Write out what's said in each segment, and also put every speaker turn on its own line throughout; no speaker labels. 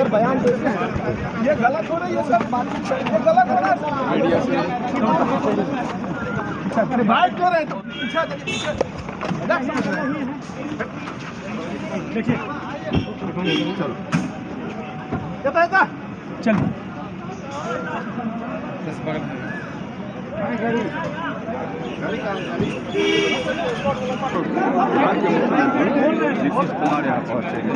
अगर बयान देते हैं ये गलत हो रहा है, ये सब ये गलत हो रहा है। बात क्यों रहे तो देखिए चलो चल नीतीश कुमार यहाँ पहुँचेंगे।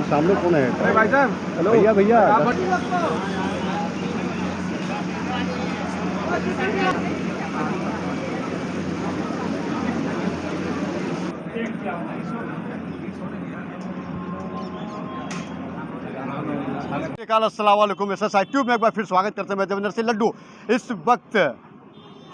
सामने कौन है? अरे भाई साहब, हेलो भैया भैया। अस्सलाम वालेकुम, SSI ट्यूब में एक बार फिर स्वागत करते हैं। मैं देवेंद्र सिंह लड्डू। इस वक्त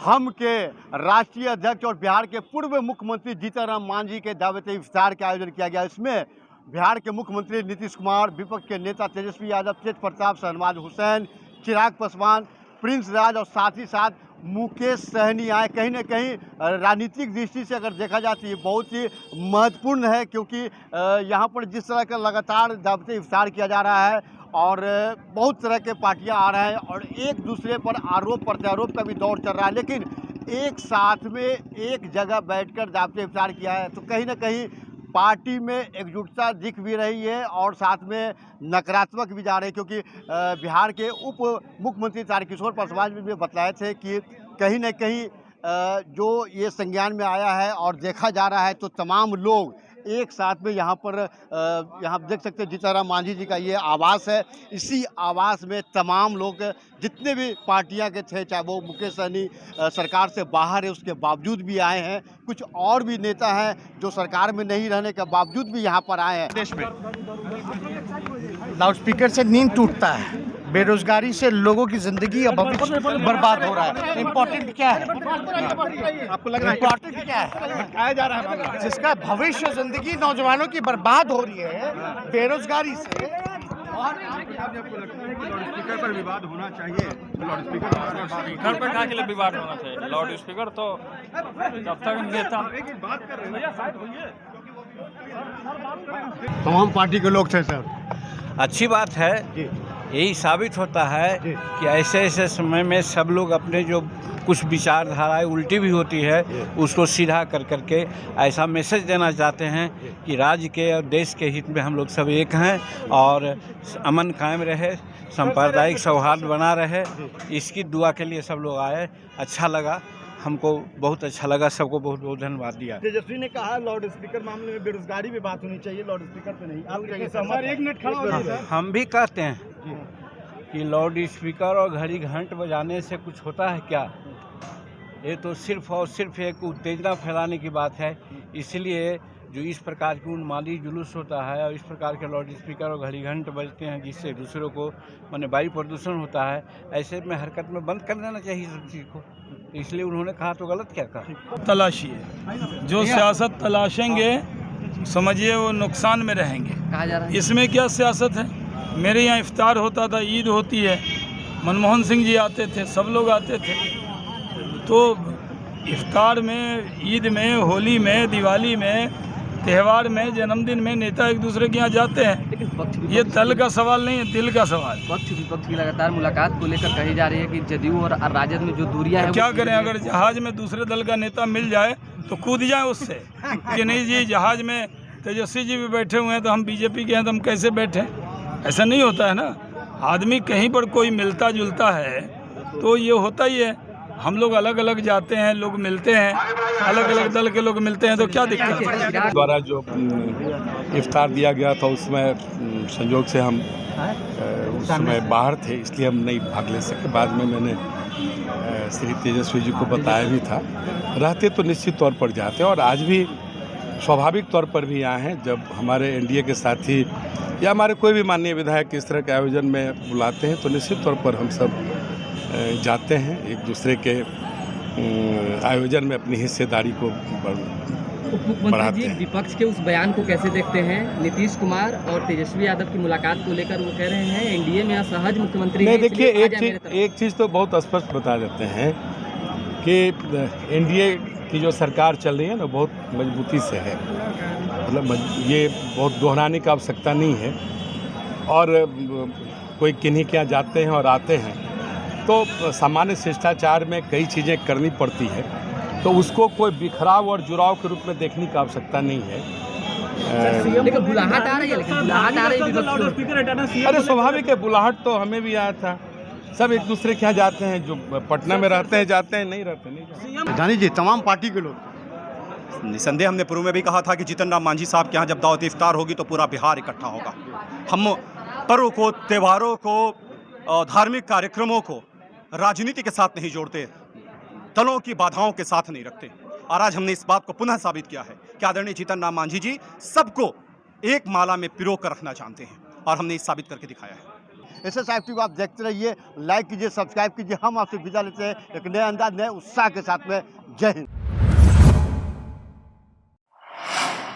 हम के राष्ट्रीय अध्यक्ष और बिहार के पूर्व मुख्यमंत्री जीतनराम मांझी के दावत इफ्तार का आयोजन किया गया। इसमें बिहार के मुख्यमंत्री नीतीश कुमार, विपक्ष के नेता तेजस्वी यादव, तेज प्रताप, शहनवाज हुसैन, चिराग पासवान, प्रिंस राज और साथ ही साथ मुकेश सहनी आए। कहीं ना कहीं राजनीतिक दृष्टि से अगर देखा जाए तो ये बहुत ही महत्वपूर्ण है, क्योंकि यहाँ पर जिस तरह का लगातार दावत इफ्तार किया जा रहा है और बहुत तरह के पार्टियां आ रहे हैं और एक दूसरे पर आरोप प्रत्यारोप का भी दौर चल रहा है, लेकिन एक साथ में एक जगह बैठकर दावत इफ्तार किया है तो कहीं ना कहीं पार्टी में एकजुटता दिख भी रही है और साथ में नकारात्मक भी जा रहे हैं, क्योंकि बिहार के उप मुख्यमंत्री तारकिशोर पासवान भी बताए थे कि कहीं ना कहीं जो ये संज्ञान में आया है और देखा जा रहा है तो तमाम लोग एक साथ में यहाँ पर यहाँ देख सकते हैं जीतनराम मांझी जी का ये आवास है। इसी आवास में तमाम लोग जितने भी पार्टियां के थे, चाहे वो मुकेश सहनी सरकार से बाहर है उसके बावजूद भी आए हैं, कुछ और भी नेता हैं जो सरकार में नहीं रहने के बावजूद भी यहाँ पर आए हैं। देश में
लाउडस्पीकर से नींद टूटता है, बेरोजगारी से लोगों की जिंदगी और भविष्य बर्बाद हो रहा है। इम्पोर्टेंट क्या है?
आपको लग रहा है
इम्पोर्टेंट क्या है?
भटकाया जा रहा है
जिसका भविष्य, जिंदगी नौजवानों की बर्बाद हो रही है बेरोजगारी से।
स्पीकर पर विवाद होना चाहिए।
स्पीकर पर क्या के लिए विवाद होना चाहिए? लाउड स्पीकर तो जब तक नेता
बात कर रहे हैं।
तमाम पार्टी के लोग थे सर।
अच्छी बात है, यही साबित होता है कि ऐसे ऐसे समय में सब लोग अपने जो कुछ विचारधाराएं उल्टी भी होती है उसको सीधा कर करके ऐसा मैसेज देना चाहते हैं कि राज्य के और देश के हित में हम लोग सब एक हैं और अमन कायम रहे, सांप्रदायिक सौहार्द बना रहे, इसकी दुआ के लिए सब लोग आए। अच्छा लगा, हमको बहुत अच्छा लगा, सबको बहुत बहुत धन्यवाद दिया।
तेजस्वी ने कहा लाउड स्पीकर मामले में बेरोजगारी पे बात होनी चाहिए, लाउड स्पीकर पे नहीं। आप
एक मिनट खड़ा हो जाइए सर।
हम भी कहते हैं कि लाउड स्पीकर और घड़ी घंट बजाने से कुछ होता है क्या? ये तो सिर्फ और सिर्फ एक उत्तेजना फैलाने की बात है। इसलिए जो इस प्रकार की उन्मादी जुलूस होता है और इस प्रकार के लाउड स्पीकर और घड़ी घंट बजते हैं जिससे दूसरों को माने वायु प्रदूषण होता है, ऐसे में हरकत में बंद कर देना चाहिए सब चीज़ को। इसलिए उन्होंने कहा तो गलत क्या कहा?
तलाशी है, जो सियासत तलाशेंगे समझिए वो नुकसान में रहेंगे। इसमें क्या सियासत है? मेरे यहाँ इफ्तार होता था, ईद होती है, मनमोहन सिंह जी आते थे, सब लोग आते थे। तो इफ्तार में, ईद में, होली में, दिवाली में, त्यौहार में, जन्मदिन में नेता एक दूसरे के यहाँ जाते हैं। ये दल का सवाल नहीं है, दिल का सवाल।
पक्ष विपक्ष की लगातार मुलाकात को लेकर कही जा रही है कि जदयू और राजद में जो दूरियां हैं,
क्या करें? अगर जहाज में दूसरे दल का नेता मिल जाए तो कूद जाए उससे कि नहीं जी जहाज में तेजस्वी जी भी बैठे हुए हैं तो हम बीजेपी के हैं तो हम कैसे बैठे? ऐसा नहीं होता है ना। आदमी कहीं पर कोई मिलता जुलता है तो ये होता ही है। हम लोग अलग अलग जाते हैं, लोग मिलते हैं, अलग अलग दल के लोग मिलते हैं तो क्या दिक्कत है?
द्वारा जो इफ्तार दिया गया था उसमें संयोग से हम उस समय बाहर थे, इसलिए हम नहीं भाग ले सके। बाद में मैंने श्री तेजस्वी जी को बताया भी था। रहते तो निश्चित तौर पर जाते और आज भी स्वाभाविक तौर पर भी आए हैं। जब हमारे एनडीए के साथी या हमारे कोई भी माननीय विधायक इस तरह के आयोजन में बुलाते हैं तो निश्चित तौर पर हम सब जाते हैं, एक दूसरे के आयोजन में अपनी हिस्सेदारी को
उप मुख्यमंत्री
बढ़ाते
जी
हैं।
विपक्ष के उस बयान को कैसे देखते हैं? नीतीश कुमार और तेजस्वी यादव की मुलाकात को लेकर वो कह रहे हैं एनडीए में असहज मुख्यमंत्री
नहीं,
हैं,
देखिए
इसलिए आ जाए मेरे तरफ।
एक चीज़ तो बहुत स्पष्ट बता देते हैं कि एनडीए की जो सरकार चल रही है ना, बहुत मजबूती से है। मतलब ये बहुत दोहराने की आवश्यकता नहीं है। और कोई किन्हीं के यहाँ जाते हैं और आते हैं तो सामान्य शिष्टाचार में कई चीज़ें करनी पड़ती है, तो उसको कोई बिखराव और जुड़ाव के रूप में देखने की आवश्यकता नहीं है।
लेकिन बुलाहट आ रही है, लेकिन बुलाहट आ रही है विपक्ष की ओर।
अरे स्वाभाविक है, बुलाहट तो हमें भी आया था। सब एक दूसरे के यहाँ जाते हैं, जो पटना में रहते हैं जाते हैं, नहीं रहते नहीं जाते।
जानी जी, तमाम पार्टी के लोग
निसंदेह हमने पूर्व में भी कहा था कि जीतन राम मांझी साहब के यहाँ जब दावत इफ्तार होगी तो पूरा बिहार इकट्ठा होगा। हम पर्व को, त्योहारों को, धार्मिक कार्यक्रमों को राजनीति के साथ नहीं जोड़ते, दलों की बाधाओं के साथ नहीं रखते। और आज हमने इस बात को पुनः साबित किया है कि आदरणीय जीतन राम मांझी जी सबको एक माला में पिरो कर रखना जानते हैं, और हमने इस साबित करके दिखाया है।
SSIF टीवी आप देखते रहिए, लाइक कीजिए, सब्सक्राइब कीजिए। हम आपसे विदा लेते हैं एक नए अंदाज, नए उत्साह के साथ में। जय हिंद।